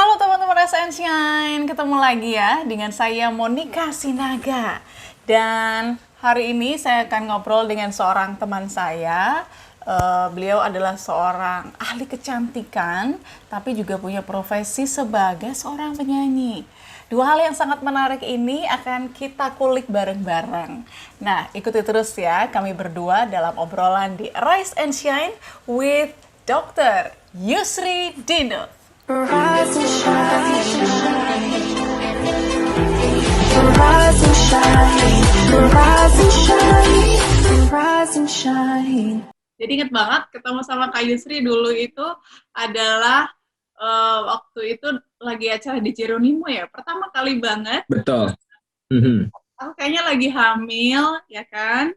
Halo teman-teman Sunshine, ketemu lagi ya dengan saya Monica Sinaga. Dan hari ini saya akan ngobrol dengan seorang teman saya. Beliau adalah seorang ahli kecantikan, tapi juga punya profesi sebagai seorang penyanyi. Dua hal yang sangat menarik ini akan kita kulik bareng-bareng. Nah, ikuti terus ya kami berdua dalam obrolan di Rise and Shine with Dr. Yusri Dino. Rise and shine, rise and shine, rise and shine, rise and shine. Jadi inget banget ketemu sama Kak Yusri dulu itu adalah waktu itu lagi acara di Jeronimo ya, pertama kali banget. Betul. Mm-hmm. Aku kayaknya lagi hamil, ya kan?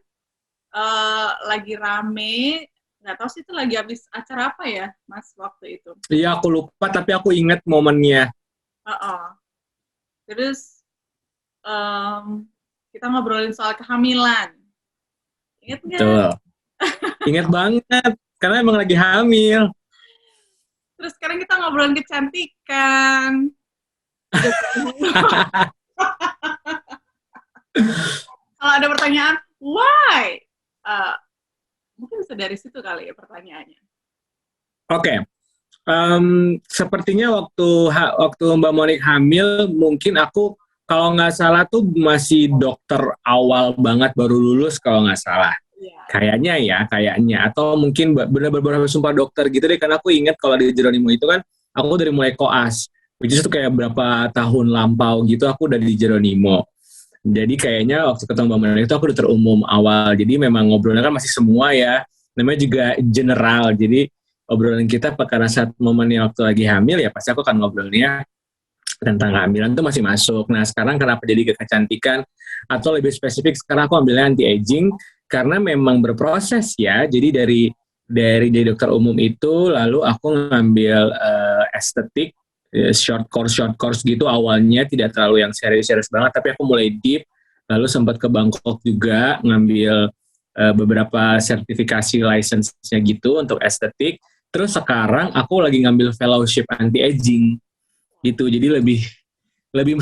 Lagi rame. Nggak tahu sih itu lagi habis acara apa ya, Mas, waktu itu. Iya, aku lupa, tapi aku ingat momennya. Terus kita ngobrolin soal kehamilan. Ingat nggak? Betul. Ingat banget, karena emang lagi hamil. Terus sekarang kita ngobrolin kecantikan. Kalau ada pertanyaan, why? Mungkin bisa dari situ kali ya pertanyaannya. Oke. Sepertinya waktu Mbak Monik hamil, mungkin aku kalau nggak salah tuh masih dokter awal banget, baru lulus kalau nggak salah. Yeah. Kayaknya. Atau mungkin benar-benar sumpah dokter gitu deh, karena aku ingat kalau di Jeronimo itu kan, aku dari mulai koas. Which is itu kayak berapa tahun lampau gitu, aku udah di Jeronimo. Jadi kayaknya waktu ketemu Mbak Monik itu aku dokter umum awal. Jadi memang ngobrolnya kan masih semua ya. Namanya juga general. Jadi obrolan kita karena saat momennya waktu lagi hamil ya pasti aku akan ngobrolnya tentang kehamilan itu masih masuk. Nah sekarang kenapa jadi ke kecantikan atau lebih spesifik sekarang aku ambilnya anti-aging karena memang berproses ya. Jadi dari dokter umum itu lalu aku ngambil estetik short course gitu awalnya, tidak terlalu yang serius banget, tapi aku mulai deep, lalu sempat ke Bangkok juga ngambil beberapa sertifikasi license-nya gitu untuk estetik. Terus sekarang aku lagi ngambil fellowship anti-aging gitu, jadi lebih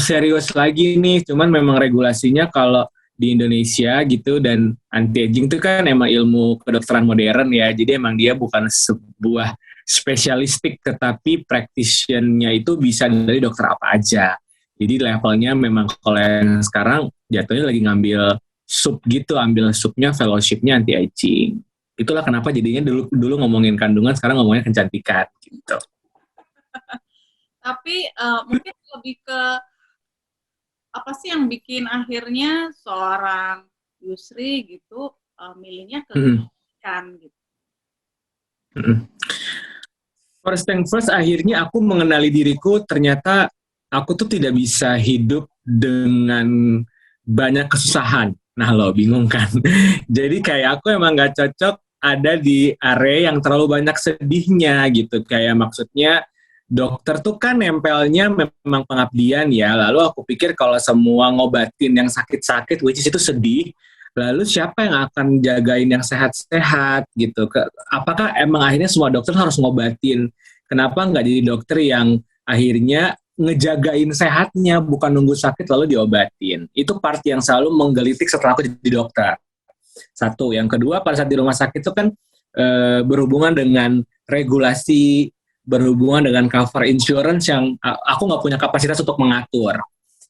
serius lagi nih. Cuman memang regulasinya kalau di Indonesia gitu, dan anti-aging itu kan emang ilmu kedokteran modern ya, jadi emang dia bukan sebuah spesialistik, tetapi practitioner-nya itu bisa dari dokter apa aja. Jadi levelnya memang kalau yang sekarang jatuhnya lagi ngambil sub gitu, ambil subnya fellowship-nya anti-aging. Itulah kenapa jadinya dulu ngomongin kandungan, sekarang ngomongin kecantikan gitu. Tapi mungkin lebih ke apa sih yang bikin akhirnya seorang Yusri gitu milihnya ke kecantikan gitu. First thing first, akhirnya aku mengenali diriku, ternyata aku tuh tidak bisa hidup dengan banyak kesusahan. Nah lo bingung kan? Jadi kayak aku emang gak cocok ada di area yang terlalu banyak sedihnya gitu. Kayak maksudnya dokter tuh kan nempelnya memang pengabdian ya. Lalu aku pikir kalau semua ngobatin yang sakit-sakit, which is itu sedih, lalu siapa yang akan jagain yang sehat-sehat gitu? Apakah emang akhirnya semua dokter harus ngobatin? Kenapa nggak jadi dokter yang akhirnya ngejagain sehatnya, bukan nunggu sakit lalu diobatin? Itu part yang selalu menggelitik setelah aku jadi dokter. Satu. Yang kedua, pada saat di rumah sakit itu kan berhubungan dengan regulasi, berhubungan dengan cover insurance yang aku nggak punya kapasitas untuk mengatur.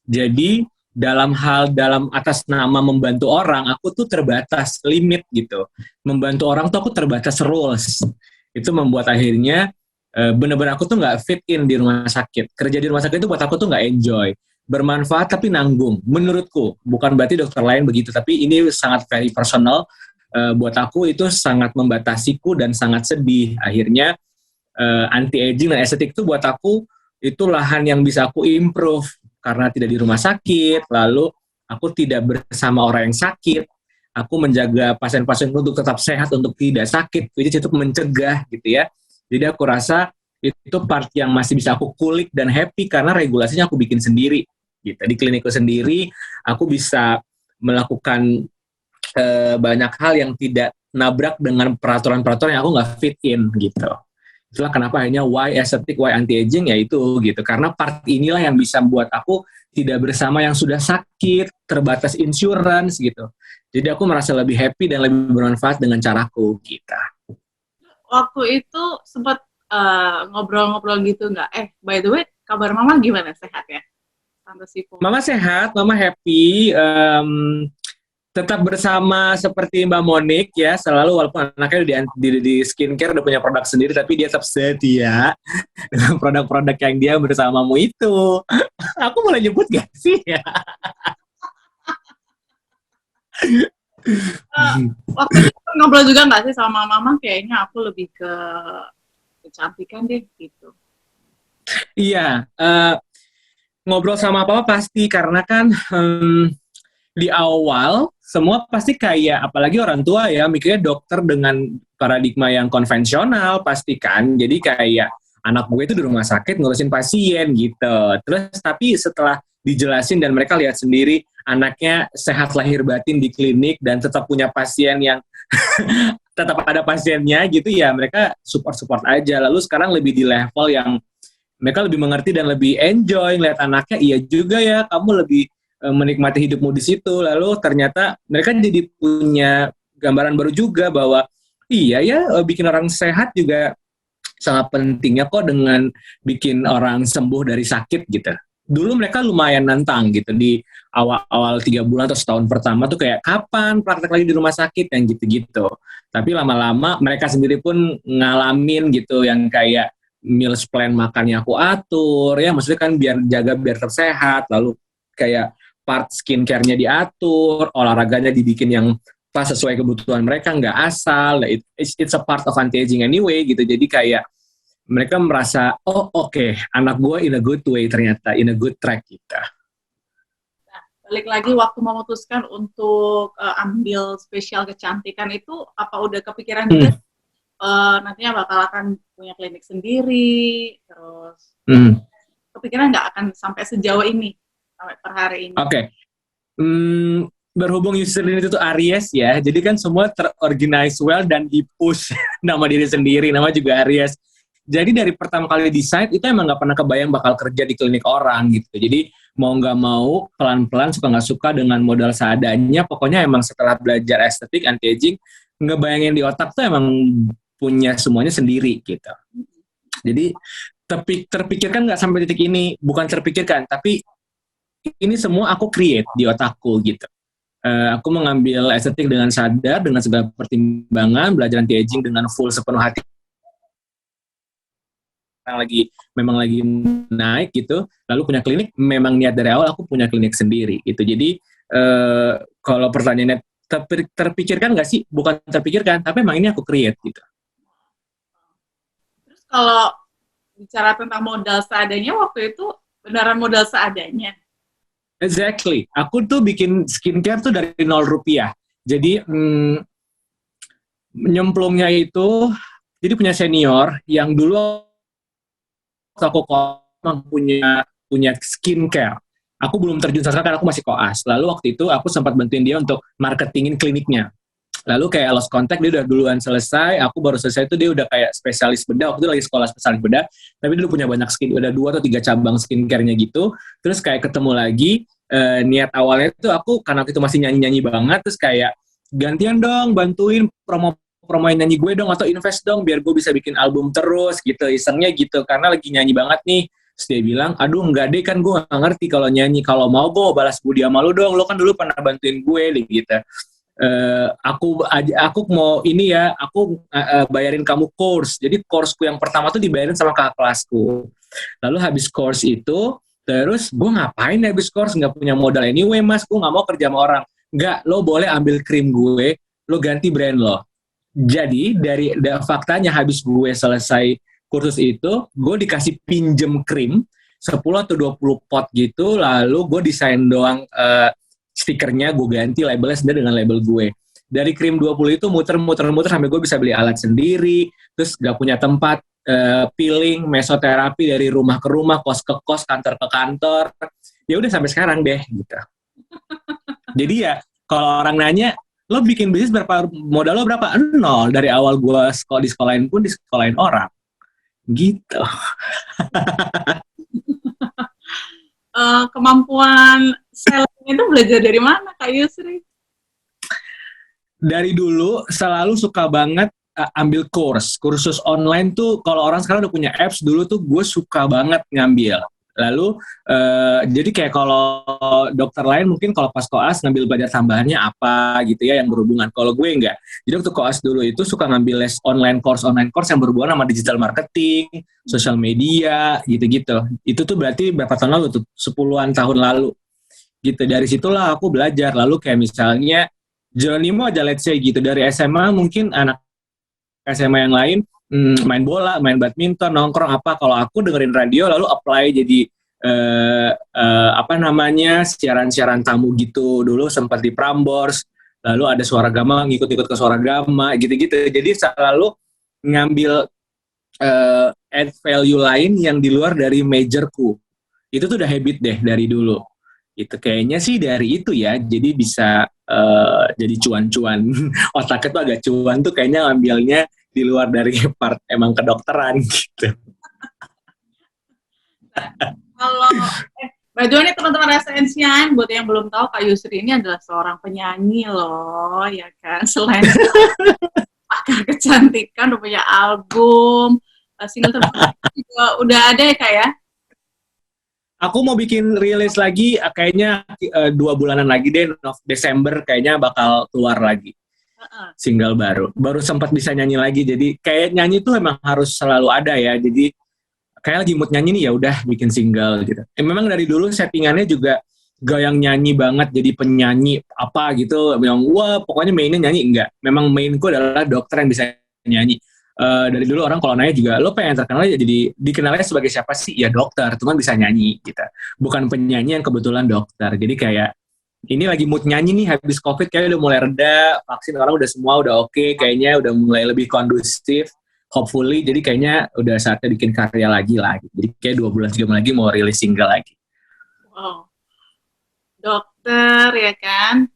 Jadi dalam atas nama membantu orang, aku tuh terbatas limit gitu. Membantu orang tuh aku terbatas rules. Itu membuat akhirnya benar-benar aku tuh nggak fit in di rumah sakit. Kerja di rumah sakit itu buat aku tuh nggak enjoy. Bermanfaat tapi nanggung. Menurutku, bukan berarti dokter lain begitu, tapi ini sangat very personal. Buat aku itu sangat membatasiku dan sangat sedih. Akhirnya anti-aging dan estetik itu buat aku itu lahan yang bisa aku improve. Karena tidak di rumah sakit, lalu aku tidak bersama orang yang sakit, aku menjaga pasien-pasien untuk tetap sehat, untuk tidak sakit, jadi itu mencegah gitu ya. Jadi aku rasa itu part yang masih bisa aku kulik dan happy karena regulasinya aku bikin sendiri. Gitu. Di klinikku sendiri, aku bisa melakukan banyak hal yang tidak nabrak dengan peraturan-peraturan yang aku nggak fit in gitu. Itulah kenapa akhirnya why estetik, why anti-aging, ya itu gitu. Karena part inilah yang bisa membuat aku tidak bersama yang sudah sakit, terbatas insurance gitu. Jadi aku merasa lebih happy dan lebih bermanfaat dengan caraku gitu. Waktu itu sempat ngobrol-ngobrol gitu nggak? By the way, kabar Mama gimana? Sehat ya? Tante Sipo. Mama sehat, Mama happy, tetap bersama seperti Mbak Monik ya, selalu walaupun anaknya di skincare udah punya produk sendiri, tapi dia tetap setia dengan produk-produk yang dia bersamamu itu. Aku boleh nyebut gak sih ya? Waktu itu ngobrol juga nggak sih sama Mama? Kayaknya aku lebih ke kecantikan deh gitu. Iya, ngobrol sama papa pasti, karena kan di awal semua pasti kayak, apalagi orang tua ya, mikirnya dokter dengan paradigma yang konvensional pasti kan, jadi kayak anak gue itu di rumah sakit ngurusin pasien gitu. Terus tapi setelah dijelasin dan mereka lihat sendiri anaknya sehat lahir batin di klinik dan tetap punya pasien yang tetap ada pasiennya gitu ya, mereka support aja. Lalu sekarang lebih di level yang mereka lebih mengerti dan lebih enjoy ngeliat anaknya, iya juga ya kamu lebih menikmati hidupmu di situ. Lalu ternyata mereka jadi punya gambaran baru juga bahwa iya ya, bikin orang sehat juga sangat pentingnya kok dengan bikin orang sembuh dari sakit gitu. Dulu mereka lumayan nantang gitu di awal-awal 3 bulan atau setahun pertama tuh kayak kapan praktek lagi di rumah sakit yang gitu-gitu. Tapi lama-lama mereka sendiri pun ngalamin gitu yang kayak meals plan makannya aku atur ya, maksudnya kan biar jaga biar tersehat, lalu kayak part skincare-nya diatur, olahraganya dibikin yang pas sesuai kebutuhan mereka, nggak asal. It's a part of anti-aging anyway gitu. Jadi kayak mereka merasa oh oke, anak gue in a good way ternyata, in a good track gitu. Nah, balik lagi waktu memutuskan untuk ambil spesial kecantikan itu, apa udah kepikiran juga nantinya bakal akan punya klinik sendiri, terus kepikiran nggak akan sampai sejauh ini, sampai per hari ini? Oke. Berhubung username itu tuh Aries ya, jadi kan semua terorganize well dan di-push nama diri sendiri, nama juga Aries. Jadi dari pertama kali decide, itu emang gak pernah kebayang bakal kerja di klinik orang gitu. Jadi mau gak mau, pelan-pelan, suka gak suka dengan modal seadanya, pokoknya emang setelah belajar estetik, anti-aging, ngebayangin di otak tuh emang punya semuanya sendiri gitu. Jadi terpikirkan gak sampai titik ini, bukan terpikirkan, tapi ini semua aku create di otakku gitu. Aku mengambil estetik dengan sadar, dengan segala pertimbangan, belajar anti-aging dengan full sepenuh hati. Memang lagi naik gitu, lalu punya klinik, memang niat dari awal aku punya klinik sendiri gitu. Jadi kalau pertanyaannya terpikirkan nggak sih? Bukan terpikirkan, tapi memang ini aku create gitu. Terus kalau bicara tentang modal seadanya, waktu itu beneran modal seadanya? Exactly. Aku tuh bikin skincare tuh dari 0 rupiah. Jadi nyemplungnya itu, jadi punya senior yang dulu aku punya skincare. Aku belum terjun sama sekali karena aku masih koas. Lalu waktu itu aku sempat bantuin dia untuk marketingin kliniknya. Lalu kayak lost contact, dia udah duluan selesai, aku baru selesai itu dia udah kayak spesialis bedah, waktu itu lagi sekolah spesialis bedah, tapi dia udah punya banyak udah 2 atau 3 cabang skincare-nya gitu. Terus kayak ketemu lagi, niat awalnya tuh aku, karena waktu itu masih nyanyi-nyanyi banget, terus kayak gantian dong, bantuin promoin nyanyi gue dong, atau invest dong, biar gue bisa bikin album terus gitu, isengnya gitu, karena lagi nyanyi banget nih. Terus dia bilang, aduh enggak deh, kan gue gak ngerti kalau nyanyi, kalau mau gue balas budi sama lu dong, lu kan dulu pernah bantuin gue gitu. Aku mau ini ya, aku bayarin kamu course. Jadi courseku yang pertama tuh dibayarin sama kakak kelasku. Lalu habis course itu, terus gue ngapain habis course, nggak punya modal anyway mas, gue nggak mau kerja sama orang. Nggak, lo boleh ambil krim gue, lo ganti brand lo. Jadi dari faktanya habis gue selesai kursus itu, gue dikasih pinjem krim 10 atau 20 pot gitu, lalu gue desain doang stikernya, gue ganti labelnya sendiri dengan label gue. Dari krim 20 itu muter-muter sampai gue bisa beli alat sendiri, terus gak punya tempat, peeling, mesoterapi dari rumah ke rumah, kos ke kos, kantor ke kantor. Ya udah sampai sekarang deh gitu. Jadi ya kalau orang nanya, lo bikin bisnis berapa, modal lo berapa? 0. Dari awal gue di sekolahin pun di sekolahin orang. gitu. Kemampuan selling itu belajar dari mana Kak Yusri? Dari dulu selalu suka banget ambil kursus online tuh. Kalau orang sekarang udah punya apps, dulu tuh gue suka banget ngambil. Lalu jadi kayak kalau dokter lain mungkin kalau pas koas ngambil belajar tambahannya apa gitu ya yang berhubungan. Kalau gue enggak. Jadi waktu koas dulu itu suka ngambil les online course yang berhubungan sama digital marketing, sosial media gitu-gitu. Itu tuh berarti berapa tahun lalu tuh? 10-an tahun lalu gitu. Dari situlah aku belajar. Lalu kayak misalnya Jeronimo aja let's say gitu, dari SMA mungkin anak SMA yang lain main bola, main badminton, nongkrong apa. Kalau aku dengerin radio lalu apply jadi apa namanya siaran-siaran tamu gitu. Dulu sempat di Prambors, lalu ada suara gama, ngikut-ngikut ke suara gama gitu-gitu. Jadi selalu ngambil add value lain yang di luar dari majorku. Itu tuh udah habit deh dari dulu. Itu kayaknya sih dari itu ya, jadi bisa jadi cuan-cuan. Otaknya tuh agak cuan tuh kayaknya ngambilnya di luar dari part emang kedokteran gitu. Kalau by the way nih teman-teman Resensian, buat yang belum tahu Kak Yusri ini adalah seorang penyanyi loh, ya kan. Selain pakar kecantikan, udah punya album, single terbaru juga udah ada ya Kak ya? Aku mau bikin rilis lagi, kayaknya 2 bulanan lagi deh, Desember kayaknya bakal keluar lagi single baru. Baru sempat bisa nyanyi lagi, jadi kayak nyanyi tuh emang harus selalu ada ya. Jadi kayak lagi mood nyanyi nih ya udah bikin single gitu. Memang dari dulu settingannya juga gak yang nyanyi banget jadi penyanyi apa gitu, yang wah pokoknya mainnya nyanyi, enggak. Memang mainku adalah dokter yang bisa nyanyi. Dari dulu orang kalau nanya juga, lo pengen terkenal ya jadi dikenalnya sebagai siapa sih? Ya dokter, cuman bisa nyanyi gitu. Bukan penyanyi yang kebetulan dokter. Jadi kayak ini lagi mood nyanyi nih habis COVID kayaknya udah mulai reda, vaksin orang udah semua udah oke, kayaknya udah mulai lebih kondusif. Hopefully, jadi kayaknya udah saatnya bikin karya lagi lah. Jadi kayak 2 bulan 3 bulan lagi mau rilis single lagi. Wow, dokter ya kan,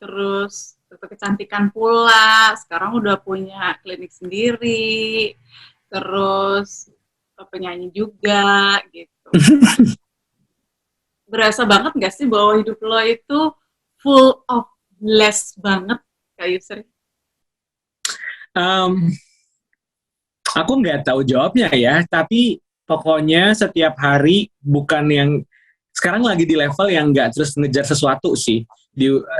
terus dokter kecantikan pula, sekarang udah punya klinik sendiri, terus penyanyi juga gitu. Berasa banget gak sih bahwa hidup lo itu full of bless banget Kak Yusri? Aku nggak tahu jawabnya ya, tapi pokoknya setiap hari bukan yang sekarang lagi di level yang nggak terus ngejar sesuatu sih.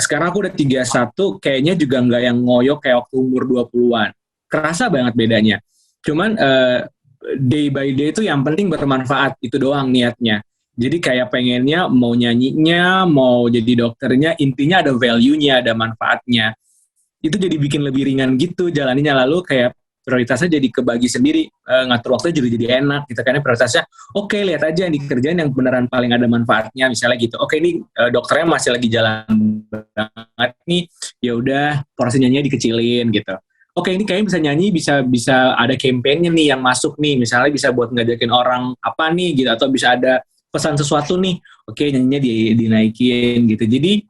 Sekarang aku udah 31, kayaknya juga nggak yang ngoyo kayak waktu umur 20-an. Kerasa banget bedanya. Cuman day by day itu yang penting bermanfaat, itu doang niatnya. Jadi kayak pengennya mau nyanyinya, mau jadi dokternya, intinya ada value-nya, ada manfaatnya. Itu jadi bikin lebih ringan gitu jalaninya, lalu kayak prioritasnya jadi kebagi sendiri, ngatur waktu juga jadi enak gitu, karena prioritasnya oke, lihat aja yang dikerjain yang beneran paling ada manfaatnya, misalnya gitu, oke ini dokternya masih lagi jalan banget nih, ya udah porsi nyanyinya dikecilin gitu. Oke ini kayaknya bisa nyanyi, bisa ada campaign-nya nih yang masuk nih, misalnya bisa buat ngajakin orang apa nih gitu, atau bisa ada pesan sesuatu nih, oke nyanyinya dinaikin gitu. Jadi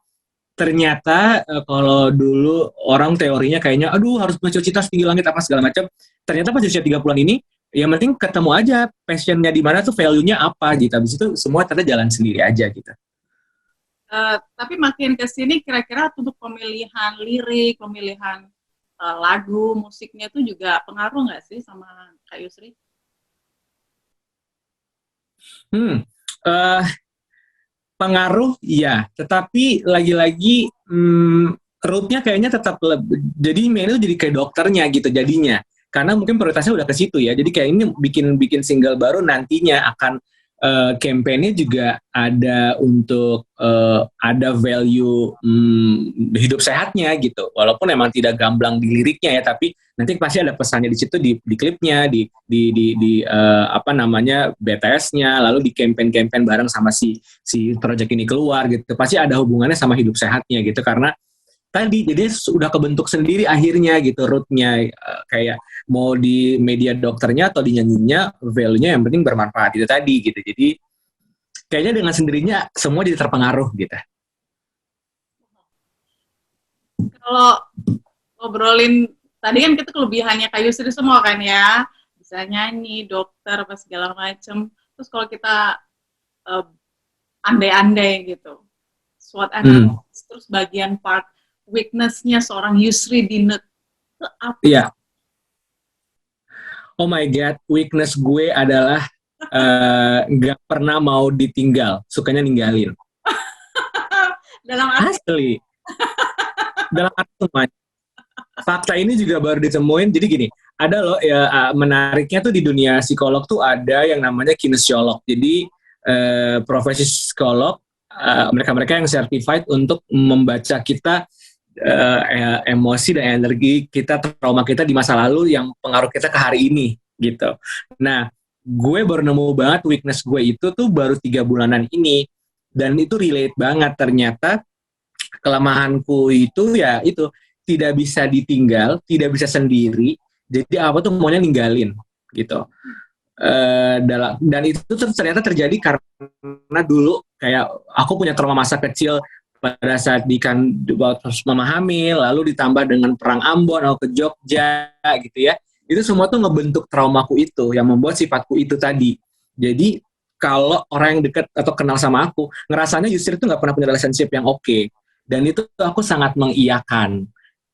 ternyata kalau dulu orang teorinya kayaknya aduh harus punya cita setinggi langit apa segala macam, ternyata pas usia 30-an ini yang penting ketemu aja passionnya di mana tuh, value-nya apa gitu, habis itu semua ternyata jalan sendiri aja gitu. Tapi makin kesini kira-kira untuk pemilihan lirik, pemilihan lagu, musiknya itu juga pengaruh nggak sih sama Kak Yusri? Pengaruh ya, tetapi lagi-lagi rootnya kayaknya tetap jadi main itu jadi kayak dokternya gitu jadinya, karena mungkin prioritasnya udah ke situ ya. Jadi kayak ini bikin single baru nantinya akan campaign-nya juga ada untuk ada value hidup sehatnya gitu, walaupun emang tidak gamblang di liriknya ya, tapi nanti pasti ada pesannya di situ, di klipnya, di apa namanya BTS-nya, lalu di campaign bareng sama si project ini keluar gitu, pasti ada hubungannya sama hidup sehatnya gitu, karena tadi jadi sudah kebentuk sendiri akhirnya gitu rootnya, kayak mau di media dokternya atau di nyanyinya, value-nya yang penting bermanfaat itu tadi gitu. Jadi kayaknya dengan sendirinya semua jadi terpengaruh gitu. Kalau ngobrolin tadi kan kita kelebihannya Kak Yusri semua kan ya, bisa bisa nyanyi, dokter, apa segala macem. Terus kalau kita eh, andai-andai gitu, SWOT analysis, terus bagian part weakness-nya seorang Yusri Dinut, itu apa? Iya. Oh my God, weakness gue adalah nggak pernah mau ditinggal, sukanya ninggalin. Dalam arti Asli. Dalam arti semuanya. Fakta ini juga baru ditemuin. Jadi gini, ada loh ya, menariknya tuh di dunia psikolog tuh ada yang namanya kinesiolog. Jadi profesi psikolog, mereka-mereka yang certified untuk membaca kita emosi dan energi kita, trauma kita di masa lalu yang pengaruh kita ke hari ini gitu. Nah, gue baru nemu banget weakness gue itu tuh baru 3 bulanan ini, dan itu relate banget. Ternyata kelemahanku itu ya itu tidak bisa ditinggal, tidak bisa sendiri. Jadi apa tuh maunya ninggalin gitu. Dan itu tuh ternyata terjadi karena dulu kayak aku punya trauma masa kecil pada saat mama hamil, lalu ditambah dengan perang Ambon, aku ke Jogja gitu ya. Itu semua tuh ngebentuk traumaku itu yang membuat sifatku itu tadi. Jadi kalau orang yang dekat atau kenal sama aku ngerasanya Yusri itu nggak pernah punya relationship yang oke. Dan itu aku sangat mengiyakan.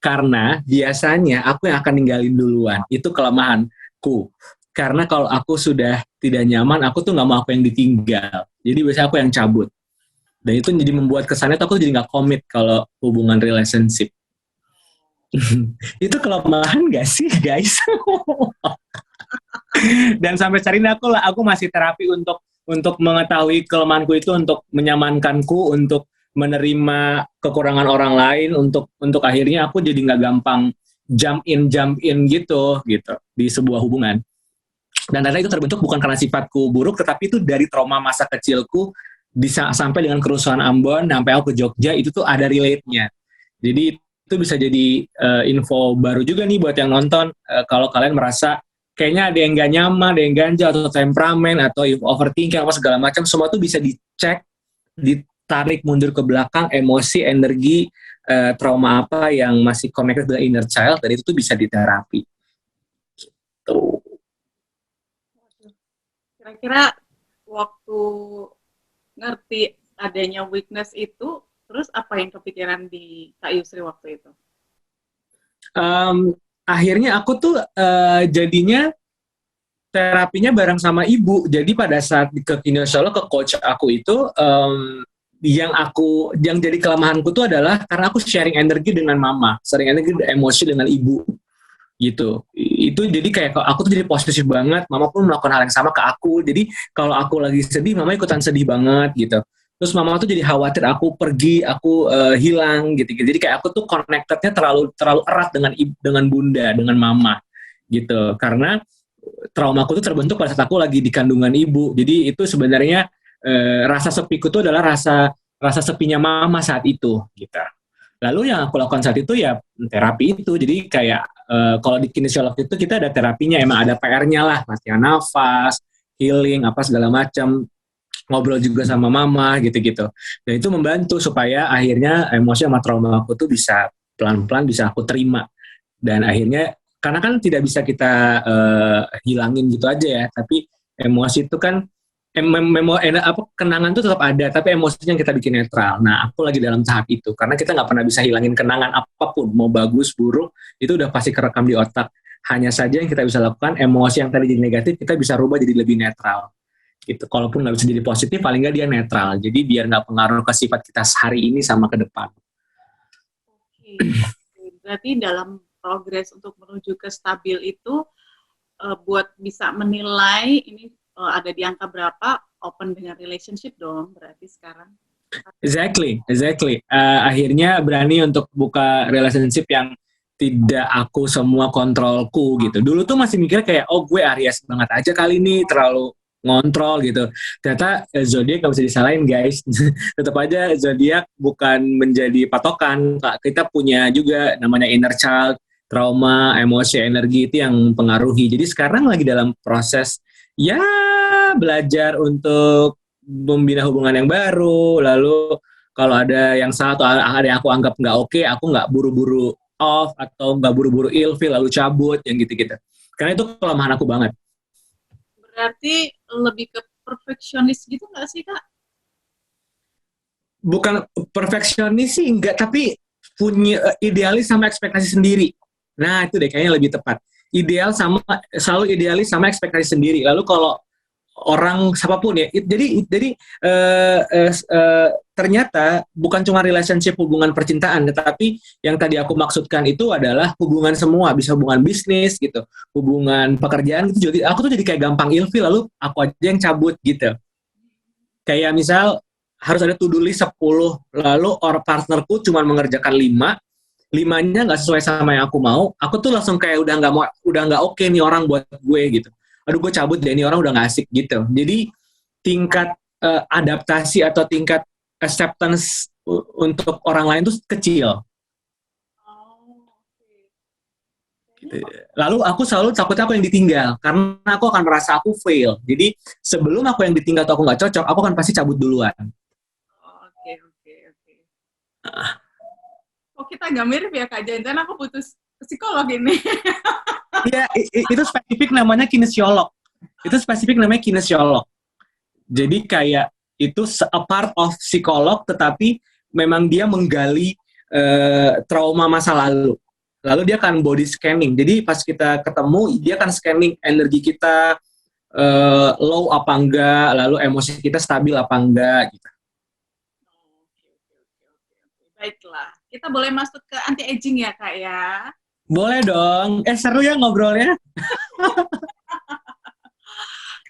Karena biasanya aku yang akan ninggalin duluan. Itu kelemahanku. Karena kalau aku sudah tidak nyaman, aku tuh nggak mau aku yang ditinggal. Jadi biasanya aku yang cabut. Dan itu jadi membuat kesannya tuh aku jadi nggak komit kalau hubungan relationship. Itu kelemahan gak sih guys? Dan sampai saat ini aku masih terapi untuk mengetahui kelemahanku itu, untuk menyamankanku, untuk menerima kekurangan orang lain, untuk akhirnya aku jadi nggak gampang jump in gitu di sebuah hubungan. Dan ternyata itu terbentuk bukan karena sifatku buruk, tetapi itu dari trauma masa kecilku sampai dengan kerusuhan Ambon, sampai aku ke Jogja, itu tuh ada relate-nya. Jadi itu bisa jadi info baru juga nih buat yang nonton. Kalau kalian merasa kayaknya ada yang gak nyaman, ada yang ganjal, atau temperamen, atau overthinking, apa segala macam, semua tuh bisa dicek, ditarik mundur ke belakang, emosi, energi, trauma apa yang masih connected dengan inner child, dan itu tuh bisa diterapi. Gitu. kira-kira waktu ngerti adanya weakness itu, terus apa yang kepikiran di Kak Yusri waktu itu? Akhirnya aku tuh jadinya terapinya bareng sama ibu. Jadi pada saat ke kinesiolog, ke coach aku itu, yang jadi kelemahanku tuh adalah karena aku sharing energi dengan mama, sharing energi emosi dengan ibu gitu. Itu jadi kayak aku tuh jadi posesif banget, mama pun melakukan hal yang sama ke aku. Jadi kalau aku lagi sedih, mama ikutan sedih banget gitu. Terus mama tuh jadi khawatir aku pergi, aku hilang gitu. Jadi kayak aku tuh connectednya terlalu erat dengan bunda, dengan mama gitu. Karena traumaku tuh terbentuk pada saat aku lagi di kandungan ibu. Jadi itu sebenarnya rasa sepiku tuh adalah rasa sepinya mama saat itu gitu. Lalu yang aku lakukan saat itu ya terapi itu. Jadi kayak kalau di kinesiolog itu kita ada terapinya, emang ada PR-nya lah, latihan nafas, healing, apa segala macam, ngobrol juga sama mama gitu-gitu. Dan itu membantu supaya akhirnya emosi sama trauma aku tuh bisa pelan-pelan bisa aku terima. Dan akhirnya karena kan tidak bisa kita hilangin gitu aja ya, tapi emosi itu kan kenangan tuh tetap ada, tapi emosinya yang kita bikin netral. Nah, aku lagi dalam tahap itu, karena kita nggak pernah bisa hilangin kenangan apapun, mau bagus, buruk, itu udah pasti kerekam di otak. Hanya saja yang kita bisa lakukan, emosi yang tadi jadi negatif, kita bisa rubah jadi lebih netral. Gitu. Kalaupun nggak bisa jadi positif, paling nggak dia netral. Jadi biar nggak pengaruh ke sifat kita hari ini sama ke depan. Oke. Berarti dalam progres untuk menuju ke stabil itu, buat bisa menilai ini ada di angka berapa, open dengan relationship dong berarti sekarang. Exactly. Akhirnya berani untuk buka relationship yang tidak aku semua kontrolku gitu. Dulu tuh masih mikir kayak, oh gue Aries banget aja kali ini, terlalu ngontrol gitu. Ternyata zodiak gak bisa disalahin guys. Tetap aja zodiak bukan menjadi patokan. Kita punya juga namanya inner child, trauma, emosi, energi itu yang mempengaruhi. Jadi sekarang lagi dalam proses ya belajar untuk membina hubungan yang baru. Lalu kalau ada yang salah atau ada yang aku anggap nggak oke, aku nggak buru-buru off atau nggak buru-buru ilfil lalu cabut yang gitu-gitu. Karena itu kelemahan aku banget. Berarti lebih ke perfeksionis gitu nggak sih, Kak? Bukan perfeksionis sih enggak, tapi punya idealis sama ekspektasi sendiri. Nah, itu deh kayaknya lebih tepat. Ideal sama selalu idealis sama ekspektasi sendiri. Lalu kalau orang siapapun ya, jadi ternyata bukan cuma relationship hubungan percintaan, tetapi yang tadi aku maksudkan itu adalah hubungan semua, bisa hubungan bisnis gitu, hubungan pekerjaan gitu. Jadi aku tuh jadi kayak gampang ilfil, lalu aku aja yang cabut gitu. Kayak misal harus ada to-do list 10, lalu orang partnerku cuma mengerjakan 5, limanya nggak sesuai sama yang aku mau, aku tuh langsung kayak udah nggak oke nih orang buat gue gitu. Aduh, gue cabut deh, ini orang udah nggak asik gitu. Jadi tingkat adaptasi atau tingkat acceptance untuk orang lain tuh kecil. Oh, oke. Gitu. Lalu aku selalu takutnya aku yang ditinggal, karena aku akan merasa aku fail. Jadi sebelum aku yang ditinggal atau aku nggak cocok, aku akan pasti cabut duluan. Oke, oke, oke. Oh, kita agak mirip ya, Kak. Jangan-jangan aku butuh psikolog ini. Iya, itu spesifik namanya kinesiolog. Itu spesifik namanya kinesiolog. Jadi kayak itu a part of psikolog, tetapi memang dia menggali trauma masa lalu. Lalu dia akan body scanning. Jadi pas kita ketemu, dia akan scanning energi kita low apa enggak, lalu emosi kita stabil apa enggak gitu. Oke. Baiklah. Kita boleh masuk ke anti-aging ya, Kak ya? Boleh dong. Seru ya ngobrolnya.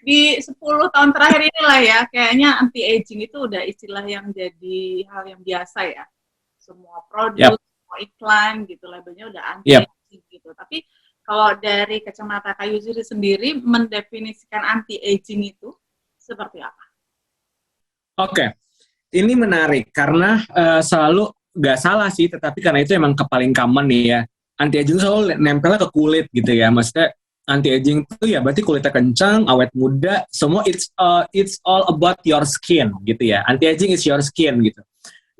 Di 10 tahun terakhir inilah ya, kayaknya anti-aging itu udah istilah yang jadi hal yang biasa ya. Semua produk, semua iklan gitu, labelnya udah anti-aging gitu. Tapi kalau dari kacamata Kak Yusri sendiri, mendefinisikan anti-aging itu seperti apa? Oke. Ini menarik karena selalu nggak salah sih, tetapi karena itu emang paling common nih ya. Anti-aging selalu nempelnya ke kulit gitu ya. Maksudnya anti-aging itu ya berarti kulitnya kencang, awet muda, semua it's all about your skin gitu ya. Anti-aging is your skin gitu.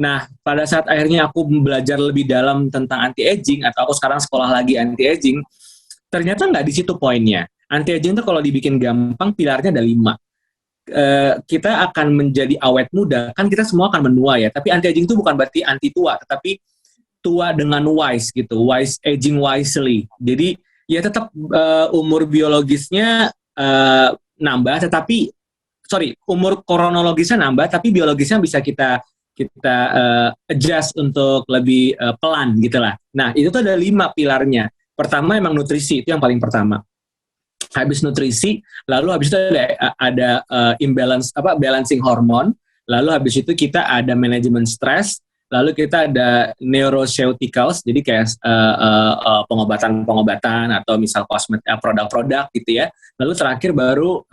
Nah, pada saat akhirnya aku belajar lebih dalam tentang anti-aging, atau aku sekarang sekolah lagi anti-aging, ternyata nggak di situ poinnya. Anti-aging itu kalau dibikin gampang, pilarnya ada 5. Kita akan menjadi awet muda, kan kita semua akan menua ya, tapi anti-aging itu bukan berarti anti tua, tetapi tua dengan wise gitu, wise aging wisely. Jadi ya tetap umur biologisnya nambah, tetapi umur kronologisnya nambah, tapi biologisnya bisa kita adjust untuk lebih pelan gitu lah. Nah, itu tuh ada 5 pilarnya. Pertama emang nutrisi, itu yang paling pertama. Habis nutrisi, lalu habis itu ada imbalance balancing hormon, lalu habis itu kita ada manajemen stres, lalu kita ada neuroceuticals, jadi kayak pengobatan atau misal produk-produk gitu ya. Lalu terakhir baru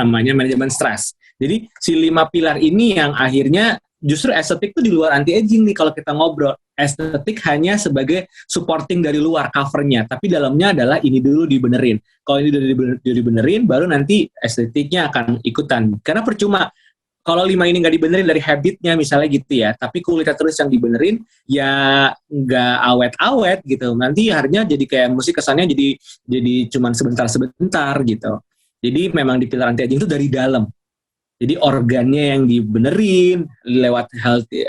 manajemen stres. Jadi si 5 pilar ini yang akhirnya justru estetik itu di luar anti-aging nih kalau kita ngobrol. Estetik hanya sebagai supporting dari luar covernya, tapi dalamnya adalah ini dulu dibenerin. Kalau ini udah dibenerin, baru nanti estetiknya akan ikutan. Karena percuma kalau 5 ini nggak dibenerin dari habitnya misalnya gitu ya, tapi kulitnya terus yang dibenerin, ya nggak awet-awet gitu. Nanti harinya jadi kayak musik kesannya jadi cuman sebentar-sebentar gitu. Jadi memang di pilar anti-aging itu dari dalam. Jadi organnya yang dibenerin lewat healthy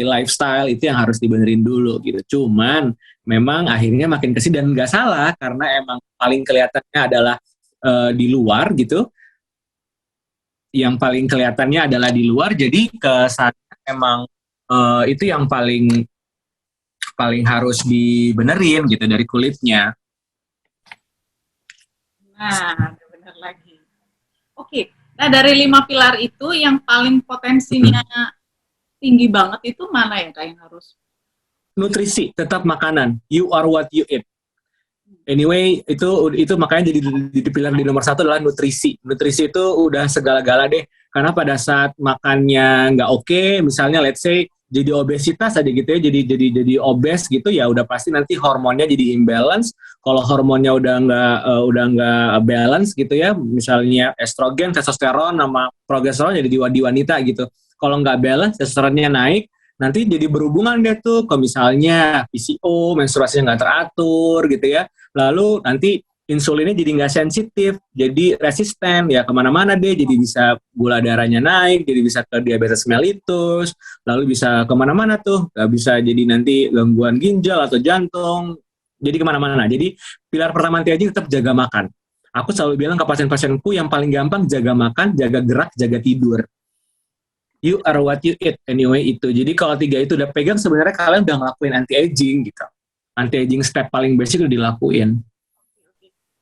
lifestyle itu yang harus dibenerin dulu gitu. Cuman memang akhirnya makin kesini dan nggak salah karena emang paling kelihatannya adalah di luar gitu. Yang paling kelihatannya adalah di luar, jadi kesannya emang itu yang paling harus dibenerin gitu dari kulitnya. Nah, benar lagi. Oke, nah dari 5 pilar itu yang paling potensinya tinggi banget itu mana ya Kak yang harus? Nutrisi, tetap makanan. You are what you eat. Anyway, itu makanya jadi di pilar di nomor 1 adalah nutrisi. Nutrisi itu udah segala-gala deh. Karena pada saat makannya nggak oke, misalnya let's say jadi obesitas aja gitu ya, jadi obes gitu ya, udah pasti nanti hormonnya jadi imbalance. Kalau hormonnya udah nggak balance gitu ya, misalnya estrogen, testosteron sama progesteron jadi di wanita gitu. Kalau nggak balance, testosteronnya naik, nanti jadi berhubungan deh tuh ke misalnya PCO, menstruasinya nggak teratur gitu ya. Lalu nanti insulinnya jadi nggak sensitif, jadi resisten ya kemana-mana deh, jadi bisa gula darahnya naik, jadi bisa ke diabetes mellitus, lalu bisa kemana-mana tuh, nggak bisa jadi nanti gangguan ginjal atau jantung, jadi kemana-mana. Jadi pilar pertama anti aging tetap jaga makan. Aku selalu bilang ke pasien-pasienku yang paling gampang jaga makan, jaga gerak, jaga tidur. You are what you eat anyway itu. Jadi kalau 3 itu udah pegang sebenarnya kalian udah ngelakuin anti aging gitu. Anti aging step paling basic udah dilakuin.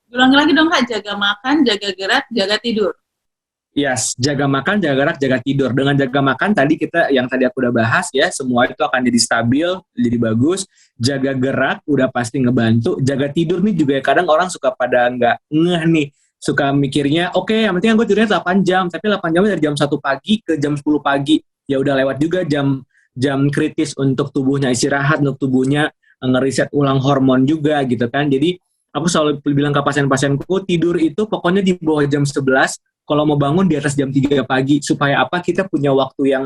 Ulangi lagi dong Kak, jaga makan, jaga gerak, jaga tidur. Yes, jaga makan, jaga gerak, jaga tidur. Dengan jaga makan tadi tadi aku udah bahas ya, semua itu akan jadi stabil, jadi bagus. Jaga gerak udah pasti ngebantu. Jaga tidur nih juga kadang orang suka pada nggak ngeh nih. Suka mikirnya, oke, yang penting gue tidurnya 8 jam, tapi 8 jam dari jam 1 pagi ke jam 10 pagi. Ya udah lewat juga jam kritis untuk tubuhnya istirahat, untuk tubuhnya ngeriset ulang hormon juga gitu kan. Jadi aku selalu bilang ke pasien-pasienku, tidur itu pokoknya di bawah jam 11, kalau mau bangun di atas jam 3 pagi, supaya apa, kita punya waktu yang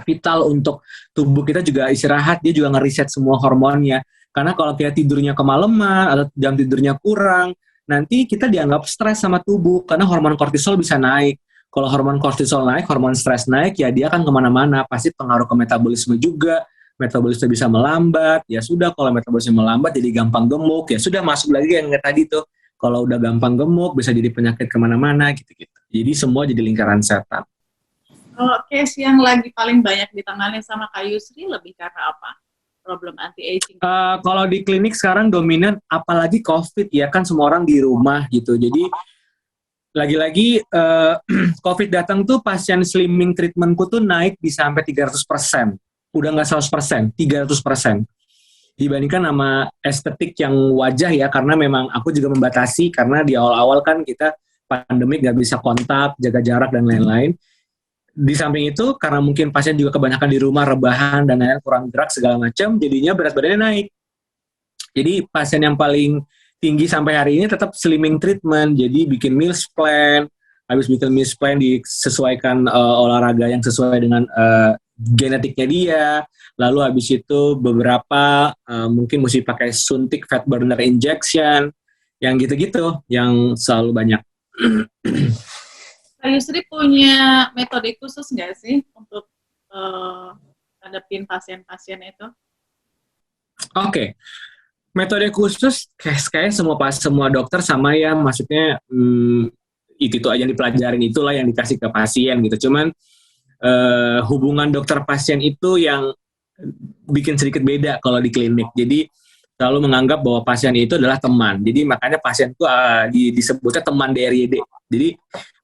vital untuk tubuh kita juga istirahat, dia juga ngeriset semua hormonnya. Karena kalau kita tidurnya kemalaman, atau jam tidurnya kurang, nanti kita dianggap stres sama tubuh, karena hormon kortisol bisa naik. Kalau hormon kortisol naik, hormon stres naik, ya dia akan kemana-mana, pasti pengaruh ke metabolisme juga, metabolisme bisa melambat, ya sudah kalau metabolisme melambat jadi gampang gemuk, ya sudah masuk lagi yang tadi tuh, kalau udah gampang gemuk bisa jadi penyakit kemana-mana gitu-gitu. Jadi semua jadi lingkaran setan. Kalau case yang lagi paling banyak ditangani sama Kak Yusri lebih karena apa? Problem anti-aging. Kalau di klinik sekarang dominan, apalagi COVID ya kan semua orang di rumah gitu. Jadi lagi-lagi COVID datang tuh pasien slimming treatmentku tuh naik bisa sampai 300%. Udah nggak 100%, 300%. Dibandingkan sama estetik yang wajah ya, karena memang aku juga membatasi, karena di awal-awal kan kita pandemik nggak bisa kontak, jaga jarak, dan lain-lain. Di samping itu, karena mungkin pasien juga kebanyakan di rumah, rebahan, dan lain-lain, kurang gerak, segala macam, jadinya berat badannya naik. Jadi pasien yang paling tinggi sampai hari ini tetap slimming treatment, jadi bikin meals plan, habis bikin meals plan disesuaikan olahraga yang sesuai dengan genetiknya dia, lalu habis itu beberapa mungkin mesti pakai suntik fat burner injection, yang gitu-gitu, yang selalu banyak. Kak Yusri punya metode khusus nggak sih untuk hadapin pasien-pasien itu? Oke. Metode khusus kayak semua dokter sama ya, maksudnya itu aja yang dipelajarin, itulah yang dikasih ke pasien gitu. Cuman hubungan dokter pasien itu yang bikin sedikit beda kalau di klinik. Jadi selalu menganggap bahwa pasien itu adalah teman. Jadi makanya pasien itu disebutnya teman DRYD. Jadi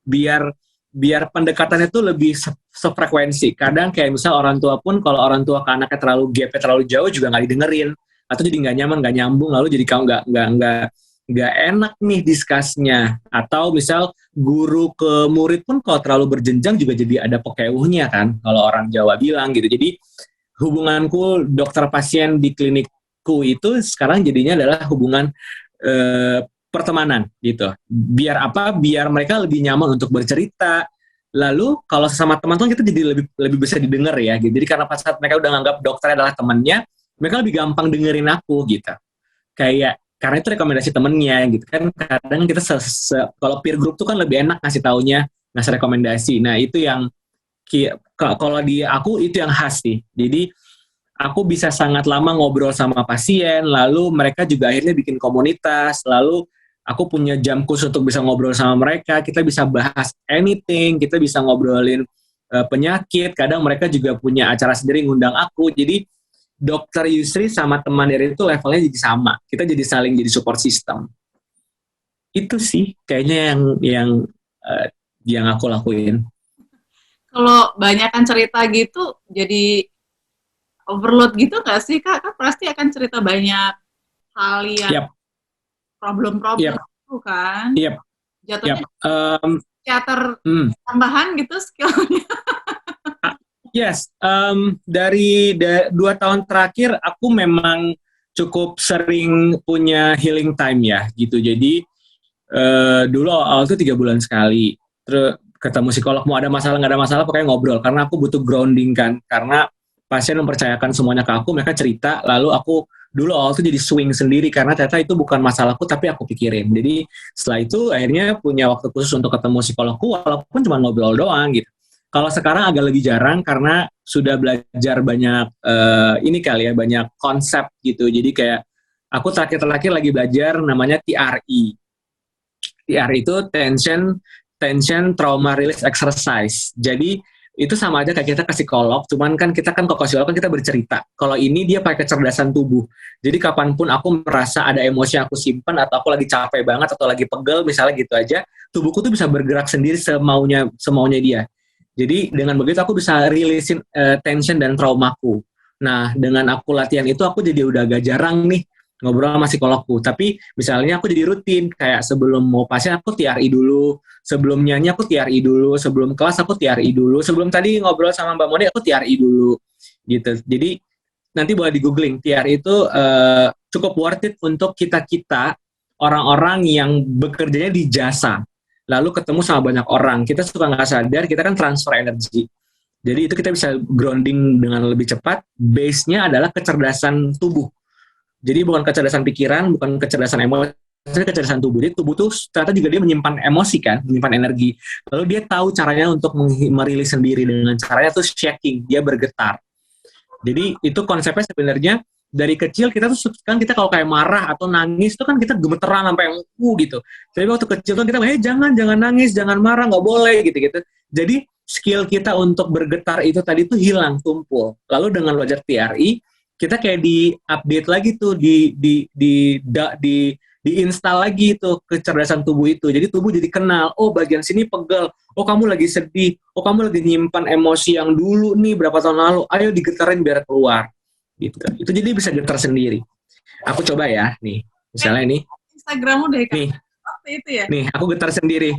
biar pendekatannya itu lebih sefrekuensi. Kadang kayak misal orang tua pun, kalau orang tua ke anaknya gapnya terlalu jauh juga nggak didengerin, atau jadi nggak nyaman, nggak nyambung, lalu jadi kamu nggak enak nih diskusnya. Atau misal guru ke murid pun kalau terlalu berjenjang juga jadi ada pekeuhnya kan, kalau orang Jawa bilang gitu. Jadi hubunganku dokter pasien di klinikku itu sekarang jadinya adalah hubungan pertemanan gitu. Biar apa? Biar mereka lebih nyaman untuk bercerita. Lalu kalau sesama teman-teman kita jadi lebih bisa didengar ya. Gitu. Jadi karena pas saat mereka udah nganggap dokter adalah temannya, mereka lebih gampang dengerin aku gitu. Kayak karena itu rekomendasi temennya gitu kan. Kadang kita kalau peer group tuh kan lebih enak ngasih taunya, ngasih rekomendasi. Nah itu yang kalau di aku itu yang khas sih. Jadi aku bisa sangat lama ngobrol sama pasien, lalu mereka juga akhirnya bikin komunitas, lalu aku punya jam khusus untuk bisa ngobrol sama mereka, kita bisa bahas anything, kita bisa ngobrolin penyakit, kadang mereka juga punya acara sendiri ngundang aku, jadi dokter Yusri sama teman dari itu levelnya jadi sama, kita jadi saling jadi support system. Itu sih kayaknya yang aku lakuin. Kalau banyakkan cerita gitu, jadi overload gitu nggak sih Kak? Kan pasti akan cerita banyak hal yang problem-problem itu kan? Jatuhnya teater tambahan gitu skillnya. Yes, dari 2 tahun terakhir aku memang cukup sering punya healing time ya gitu. Jadi dulu awal itu 3 bulan sekali. Terus ketemu psikolog, mau ada masalah nggak ada masalah pokoknya ngobrol. Karena aku butuh grounding kan. Karena pasien mempercayakan semuanya ke aku, mereka cerita, lalu aku dulu awal tuh jadi swing sendiri karena ternyata itu bukan masalahku tapi aku pikirin. Jadi setelah itu akhirnya punya waktu khusus untuk ketemu psikologku walaupun cuma ngobrol doang gitu. Kalau sekarang agak lebih jarang karena sudah belajar banyak ini kali ya, banyak konsep gitu. Jadi kayak aku terakhir-terakhir lagi belajar namanya TRE. TRE itu tension trauma release exercise. Jadi itu sama aja kayak kita ke psikolog, cuman kan kita kan ke psikolog kan kita bercerita. Kalau ini dia pakai kecerdasan tubuh. Jadi kapanpun aku merasa ada emosi yang aku simpan atau aku lagi capek banget atau lagi pegel misalnya gitu aja, tubuhku tuh bisa bergerak sendiri semaunya dia. Jadi dengan begitu aku bisa releasein tension dan traumaku. Nah dengan aku latihan itu aku jadi udah agak jarang nih ngobrol sama psikologku. Tapi misalnya aku jadi rutin kayak sebelum mau pasien aku TRI dulu. Sebelum nyanyi aku TRI dulu, sebelum kelas aku TRI dulu, sebelum tadi ngobrol sama Mbak Moni aku TRI dulu, gitu. Jadi nanti boleh di googling, TRI itu cukup worth it untuk kita orang-orang yang bekerjanya di jasa, lalu ketemu sama banyak orang, kita suka nggak sadar, kita kan transfer energi. Jadi itu kita bisa grounding dengan lebih cepat, base-nya adalah kecerdasan tubuh. Jadi bukan kecerdasan pikiran, bukan kecerdasan emosi, kecerdasan tubuh. Jadi tubuh tuh ternyata juga dia menyimpan emosi kan, menyimpan energi. Lalu dia tahu caranya untuk merilis sendiri dengan caranya tuh shaking, dia bergetar. Jadi itu konsepnya sebenarnya dari kecil kita tuh kan kita kalau kayak marah atau nangis tuh kan kita gemeteran sampai yang gitu. Jadi waktu kecil tuh kita jangan nangis, jangan marah, nggak boleh gitu. Jadi skill kita untuk bergetar itu tadi tuh hilang, tumpul. Lalu dengan belajar TRI kita kayak di-update lagi tuh diinstal lagi itu kecerdasan tubuh itu. Jadi tubuh jadi kenal, oh bagian sini pegel, oh kamu lagi sedih, oh kamu lagi nyimpan emosi yang dulu nih berapa tahun lalu, ayo digetarin biar keluar. Gitu. Itu jadi bisa getar sendiri. Aku coba ya, nih. Misalnya ini. Instagrammu deh kan. Nih. Waktu itu ya. Nih, aku getar sendiri.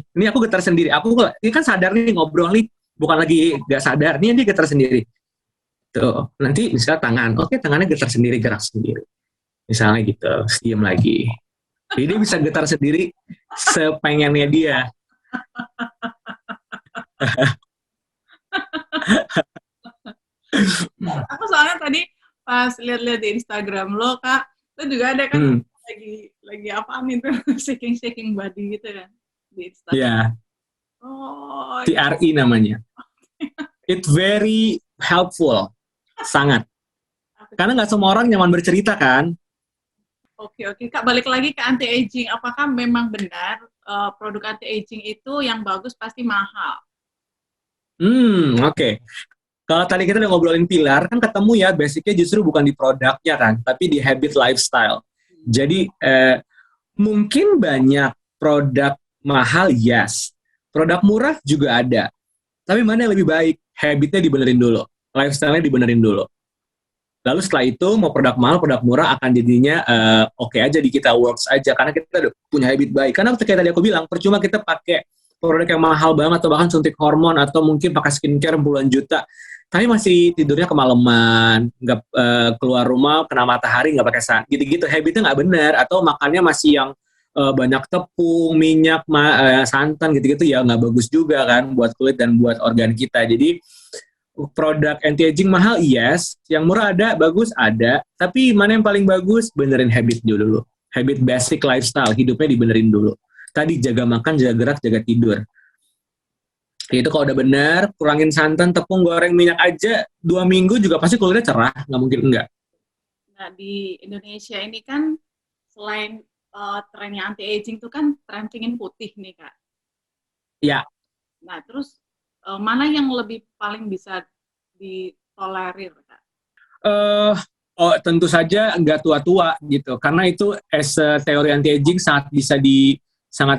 Ini kan sadar nih ngobrol nih, bukan lagi gak sadar. Nih dia getar sendiri. Tuh, nanti misalnya tangan. Oke, tangannya getar sendiri, gerak sendiri. Misalnya gitu, diam lagi. Jadi dia bisa getar sendiri sepengennya dia. Aku soalnya tadi pas lihat-lihat di Instagram lo, Kak, itu juga ada kan lagi apaan itu shaking body gitu kan di Instagram. Iya. Oh. TRI namanya. It's very helpful, sangat. Karena nggak semua orang nyaman bercerita kan. Oke, Kak, balik lagi ke anti-aging. Apakah memang benar produk anti-aging itu yang bagus pasti mahal? Oke. Kalau tadi kita udah ngobrolin pilar, kan ketemu ya, basicnya justru bukan di produknya kan, tapi di habit lifestyle. Jadi, mungkin banyak produk mahal, yes. Produk murah juga ada. Tapi mana yang lebih baik? Habitnya dibenerin dulu. Lifestyle-nya dibenerin dulu. Lalu setelah itu mau produk mahal, produk murah akan jadinya oke aja di kita, works aja karena kita udah punya habit baik. Karena kayak tadi aku bilang, percuma kita pakai produk yang mahal banget atau bahkan suntik hormon atau mungkin pakai skincare puluhan juta, tapi masih tidurnya kemalaman, nggak keluar rumah kena matahari nggak pakai gitu-gitu, habitnya nggak benar atau makannya masih yang banyak tepung, minyak, santan gitu-gitu ya nggak bagus juga kan buat kulit dan buat organ kita. Jadi produk anti-aging mahal, yes. Yang murah ada, bagus ada. Tapi mana yang paling bagus? Benerin habit dulu. Habit basic lifestyle, hidupnya dibenerin dulu. Tadi jaga makan, jaga gerak, jaga tidur. Itu kalau udah bener, kurangin santan, tepung, goreng, minyak aja, 2 minggu juga pasti kulitnya cerah. Nggak mungkin enggak. Nah, di Indonesia ini kan selain trennya anti-aging itu kan tren pingin putih nih, Kak. Ya. Nah, terus mana yang lebih paling bisa ditolerir, Kak? Tentu saja nggak tua-tua gitu, karena itu as a teori anti-aging sangat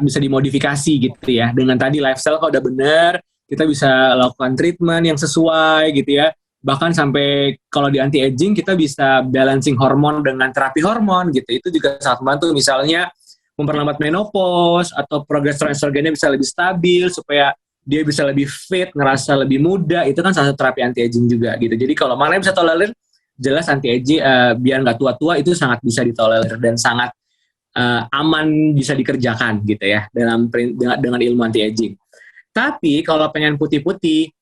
bisa dimodifikasi gitu ya. Dengan tadi lifestyle kalau udah benar, kita bisa lakukan treatment yang sesuai gitu ya. Bahkan sampai kalau di anti-aging kita bisa balancing hormon dengan terapi hormon gitu. Itu juga sangat membantu. Misalnya memperlambat menopause atau progesteron estrogennya bisa lebih stabil supaya dia bisa lebih fit, ngerasa lebih muda, itu kan salah satu terapi anti-aging juga gitu. Jadi kalau mana yang bisa tolerir, jelas anti-aging biar nggak tua-tua itu sangat bisa ditolerir dan sangat aman bisa dikerjakan gitu ya dengan ilmu anti-aging. Tapi kalau pengen putih-putih,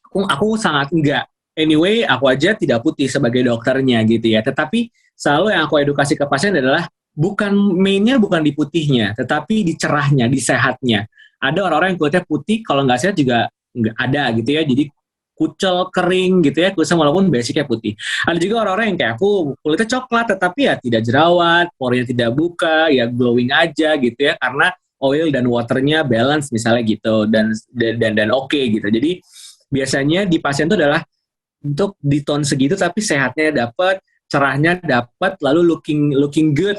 aku sangat enggak. anyway, aku aja tidak putih sebagai dokternya gitu ya. Tetapi selalu yang aku edukasi ke pasien adalah mainnya bukan di putihnya, tetapi di cerahnya, di sehatnya. Ada orang-orang yang kulitnya putih, kalau nggak sehat juga nggak ada gitu ya. Jadi kucel, kering gitu ya, kusam walaupun basicnya putih. Ada juga orang-orang yang kayak aku, kulitnya coklat, tetapi ya tidak jerawat, porinya tidak buka, ya glowing aja gitu ya, karena oil dan waternya balance misalnya gitu, dan oke gitu. Jadi biasanya di pasien itu adalah untuk di tone segitu, tapi sehatnya dapat, cerahnya dapat, lalu looking good,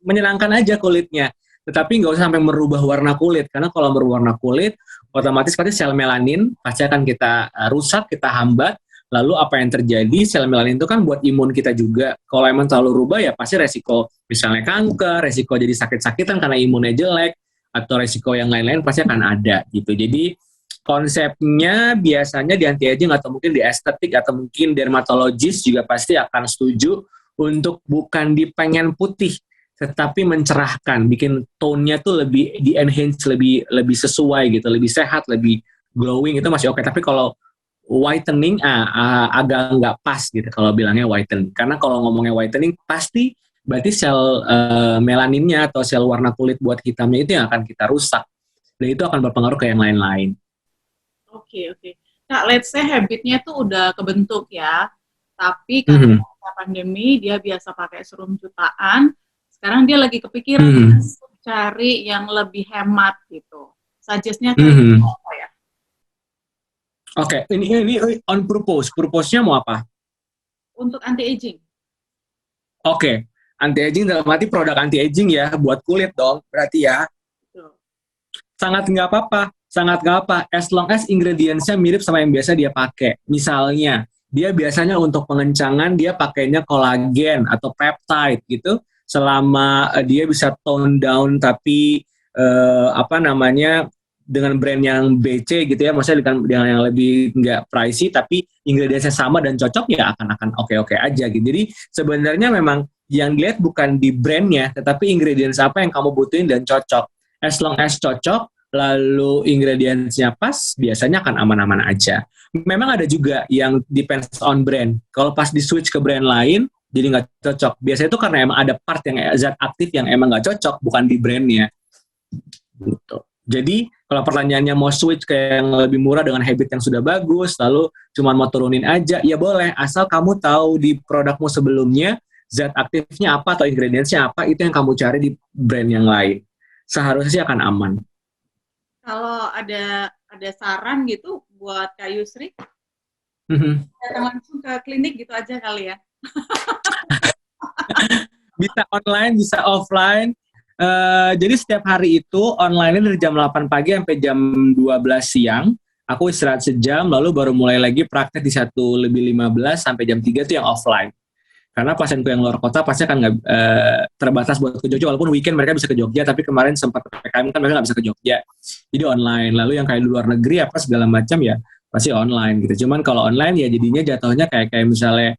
menyenangkan aja kulitnya. Tetapi nggak usah sampai merubah warna kulit, karena kalau merubah warna kulit, otomatis pasti sel melanin pasti akan kita rusak, kita hambat. Lalu apa yang terjadi, sel melanin itu kan buat imun kita juga. Kalau emang terlalu rubah ya pasti resiko misalnya kanker, resiko jadi sakit-sakitan karena imunnya jelek, atau resiko yang lain-lain pasti akan ada gitu. Jadi konsepnya biasanya di anti-aging atau mungkin di estetik atau mungkin dermatologis juga pasti akan setuju untuk bukan di pengen putih, tetapi mencerahkan, bikin tone-nya tuh lebih di-enhance, lebih sesuai gitu, lebih sehat, lebih glowing, itu masih oke. Tapi kalau whitening agak nggak pas gitu kalau bilangnya whitening. Karena kalau ngomongnya whitening pasti berarti sel melaninnya atau sel warna kulit buat hitamnya itu yang akan kita rusak. Dan itu akan berpengaruh ke yang lain-lain. Oke. Nah, let's say habitnya tuh udah kebentuk ya, tapi karena pandemi dia biasa pakai serum jutaan, sekarang dia lagi kepikiran untuk cari yang lebih hemat gitu. Suggest-nya apa ya? Oke, ini on purpose. Purpose-nya mau apa? Untuk anti-aging. Oke, anti-aging dalam arti produk anti-aging ya, buat kulit dong, berarti ya. Betul. Sangat nggak apa-apa. As long as ingredients-nya mirip sama yang biasa dia pakai. Misalnya, dia biasanya untuk pengencangan, dia pakainya kolagen atau peptide gitu. Selama dia bisa tone down tapi dengan brand yang BC gitu ya, maksudnya dengan yang lebih nggak pricey tapi ingredientsnya sama dan cocok ya akan oke-oke aja gitu. Jadi sebenarnya memang yang dilihat bukan di brandnya, tetapi ingredients apa yang kamu butuhin dan cocok. As long as cocok, lalu ingredientsnya pas, biasanya akan aman-aman aja. Memang ada juga yang depends on brand. Kalau pas di switch ke brand lain, jadi nggak cocok. Biasanya itu karena emang ada part yang zat aktif yang emang nggak cocok, bukan di brandnya. Gitu. Jadi kalau pertanyaannya mau switch ke yang lebih murah dengan habit yang sudah bagus, lalu cuma mau turunin aja, ya boleh. Asal kamu tahu di produkmu sebelumnya, zat aktifnya apa atau ingredientsnya apa, itu yang kamu cari di brand yang lain. Seharusnya sih akan aman. Kalau ada saran gitu buat Kak Yusri, datang langsung ke klinik gitu aja kali ya. Bisa online, bisa offline. Jadi setiap hari itu online dari jam 8 pagi sampai jam 12 siang. Aku istirahat sejam, lalu baru mulai lagi praktek di 1:15 sampai jam 3 itu yang offline. Karena pasienku yang luar kota pasti akan nggak terbatas buat ke Jogja, walaupun weekend mereka bisa ke Jogja, tapi kemarin sempat PPKM kan mereka nggak bisa ke Jogja. Jadi online. Lalu yang kayak di luar negeri apa segala macam ya pasti online gitu. Cuman kalau online ya jadinya jatuhnya kayak misalnya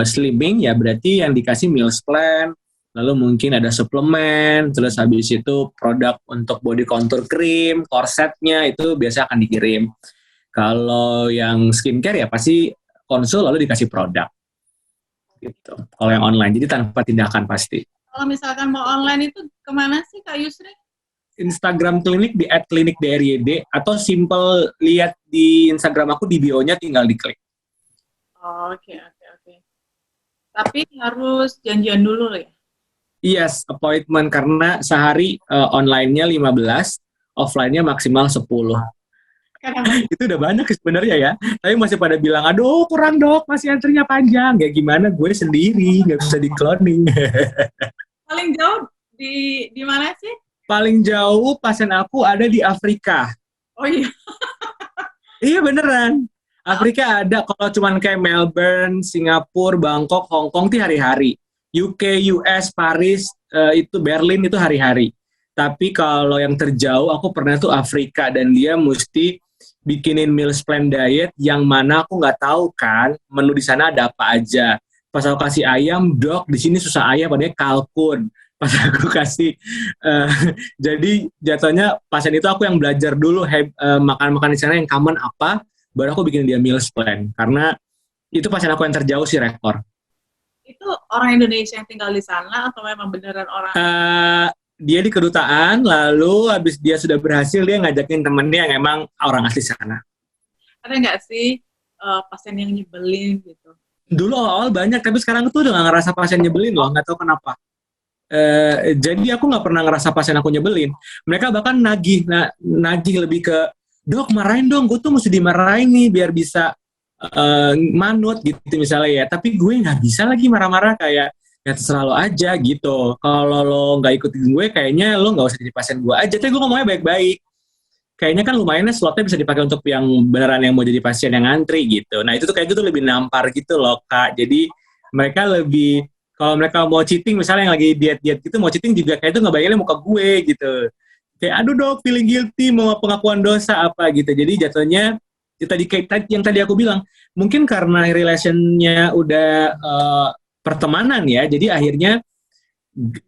slimming ya berarti yang dikasih meals plan, lalu mungkin ada suplemen, terus habis itu produk untuk body contour cream, korsetnya itu biasa akan dikirim. Kalau yang skincare ya pasti konsul lalu dikasih produk. Gitu. Kalau yang online, jadi tanpa tindakan pasti. Kalau misalkan mau online itu kemana sih Kak Yusri? Instagram klinik di @klinikdryd atau simple lihat di Instagram aku di bio-nya tinggal diklik. Oke. Tapi harus janjian dulu ya? Yes, appointment karena sehari online-nya 15, offline-nya maksimal 10. Itu udah banyak sebenarnya ya. Tapi masih pada bilang, aduh kurang dok, masih antrinya panjang. Ya gimana, gue sendiri, nggak bisa di-cloning. Paling jauh di mana sih? Paling jauh pasien aku ada di Afrika. Oh iya? Iya beneran. Afrika ada, kalau cuman kayak Melbourne, Singapura, Bangkok, Hong Kong itu hari-hari. UK, US, Paris, itu Berlin itu hari-hari. Tapi kalau yang terjauh, aku pernah tuh Afrika dan dia mesti bikinin meals plan diet yang mana aku nggak tahu kan menu di sana ada apa aja. Pas aku kasih ayam, dok di sini susah ayam, padahal kalkun. Pas aku kasih, jadi jatuhnya pasien itu aku yang belajar dulu makan-makan di sana yang common apa, baru aku bikin dia meals plan. Karena itu pasien aku yang terjauh sih rekor. Itu orang Indonesia yang tinggal di sana atau memang beneran orang? Dia di kedutaan, lalu habis dia sudah berhasil, dia ngajakin temennya yang emang orang asli sana. Ada nggak sih pasien yang nyebelin gitu? Dulu awal banyak, tapi sekarang tuh udah gak ngerasa pasien nyebelin loh, nggak tahu kenapa. Jadi aku nggak pernah ngerasa pasien aku nyebelin. Mereka bahkan nagih lebih ke, dok marahin dong, gue tuh mesti dimarahin nih biar bisa manut gitu misalnya ya. Tapi gue nggak bisa lagi marah-marah, kayak ya terserah lo aja gitu. Kalau lo nggak ikutin gue, kayaknya lo nggak usah jadi pasien gue aja. Tapi gue ngomongnya baik-baik. Kayaknya kan lumayan slotnya bisa dipakai untuk yang beneran yang mau jadi pasien yang ngantri gitu. Nah itu tuh kayak gitu lebih nampar gitu loh Kak. Jadi mereka lebih, kalau mereka mau cheating misalnya yang lagi diet-diet gitu, mau cheating juga kayak itu ngebayanginnya muka gue gitu. Kayak aduh dok feeling guilty, mau pengakuan dosa apa gitu. Jadi jatuhnya yang tadi aku bilang, mungkin karena relationnya udah pertemanan ya, jadi akhirnya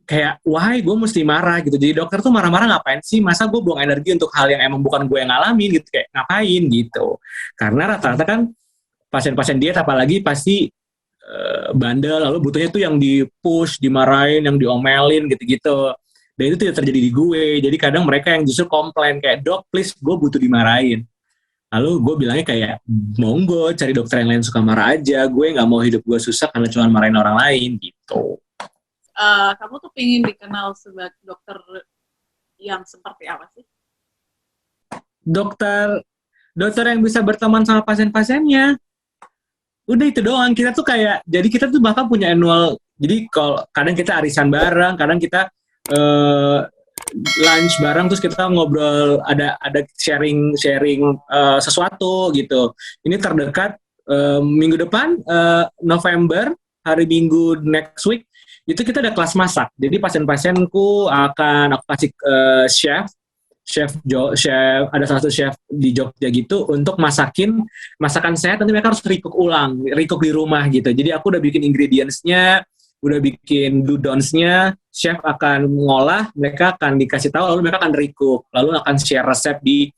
kayak why gue mesti marah gitu. Jadi dokter tuh marah-marah ngapain sih, masa gue buang energi untuk hal yang emang bukan gue yang ngalamin gitu, kayak ngapain gitu. Karena rata-rata kan pasien-pasien diet apalagi pasti bandel, lalu butuhnya tuh yang di push, dimarahin, yang diomelin gitu-gitu. Dan itu tidak terjadi di gue. Jadi kadang mereka yang justru komplain kayak, dok please gue butuh dimarahin. Lalu gue bilangnya kayak, monggo cari dokter yang lain suka marah aja, gue gak mau hidup gue susah karena cuma marahin orang lain gitu. Kamu tuh pengen dikenal sebagai dokter yang seperti apa sih? Dokter yang bisa berteman sama pasien-pasiennya. Udah itu doang. Kita tuh kayak, jadi kita tuh bahkan punya annual, jadi kalau kadang kita arisan bareng, kadang kita lunch bareng, terus kita ngobrol, ada sharing sesuatu gitu. Ini terdekat minggu depan November, hari Minggu next week, itu kita ada kelas masak. Jadi pasien-pasienku akan aku kasih chef ada salah satu chef di Jogja gitu untuk masakan sehat, nanti mereka harus recook di rumah gitu. Jadi aku udah bikin ingredients-nya, udah bikin dudonsnya, chef akan ngolah, mereka akan dikasih tahu, lalu mereka akan recook, lalu akan share resep di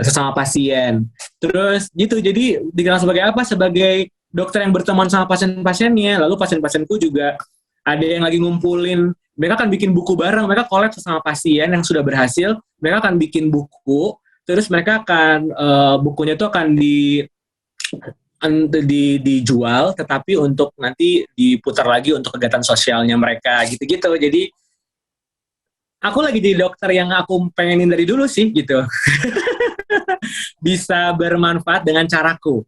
sesama pasien. Terus gitu, jadi dikenal sebagai apa? Sebagai dokter yang berteman sama pasien-pasiennya. Lalu pasien-pasienku juga ada yang lagi ngumpulin, mereka akan bikin buku bareng, mereka collab sama pasien yang sudah berhasil, mereka akan bikin buku, terus mereka akan bukunya itu akan dijual, tetapi untuk nanti diputar lagi untuk kegiatan sosialnya mereka gitu-gitu. Jadi aku lagi jadi dokter yang aku pengenin dari dulu sih gitu. Bisa bermanfaat dengan caraku.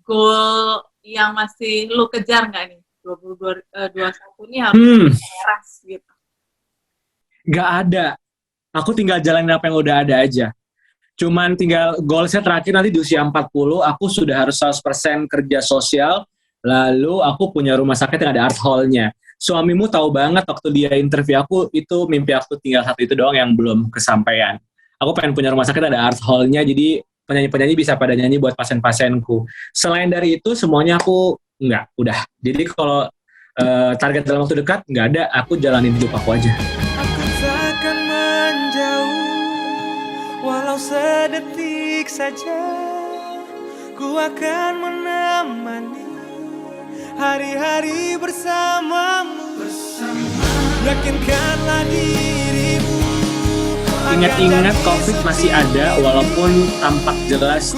Goal yang masih lu kejar nggak nih? 2021 ini harus keras gitu. Gak ada. Aku tinggal jalanin apa yang udah ada aja. Cuman tinggal goalsnya terakhir nanti di usia 40, aku sudah harus 100% kerja sosial, lalu aku punya rumah sakit yang ada art hall-nya. Suamimu tahu banget waktu dia interview aku, itu mimpi aku tinggal satu itu doang yang belum kesampaian. Aku pengen punya rumah sakit ada art hall-nya, jadi penyanyi-penyanyi bisa pada nyanyi buat pasien-pasienku. Selain dari itu, semuanya aku enggak, udah. Jadi kalau target dalam waktu dekat, enggak ada, aku jalanin hidup aku aja. Aku takkan menjauh, walau sedetik saja. Ku akan menemani hari-hari bersamamu. Yakinkanlah dirimu. Ingat-ingat COVID masih ada, walaupun tampak jelas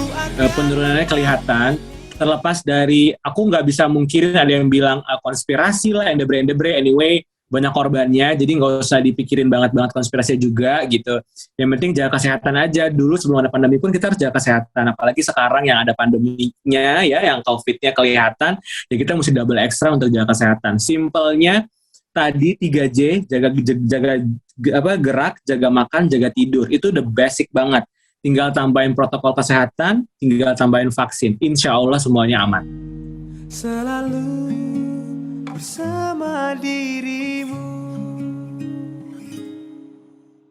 penurunannya kelihatan. Terlepas dari, aku nggak bisa mungkirin ada yang bilang konspirasi lah, endebre, anyway, banyak korbannya, jadi nggak usah dipikirin banget konspirasi juga gitu. Yang penting jaga kesehatan aja. Dulu sebelum ada pandemi pun kita harus jaga kesehatan, apalagi sekarang yang ada pandeminya ya, yang COVID-nya kelihatan, ya kita mesti double extra untuk jaga kesehatan. Simpelnya tadi 3J, gerak, jaga makan, jaga tidur, itu the basic banget. Tinggal tambahin protokol kesehatan, tinggal tambahin vaksin. Insya Allah semuanya aman. Selalu bersama dirimu.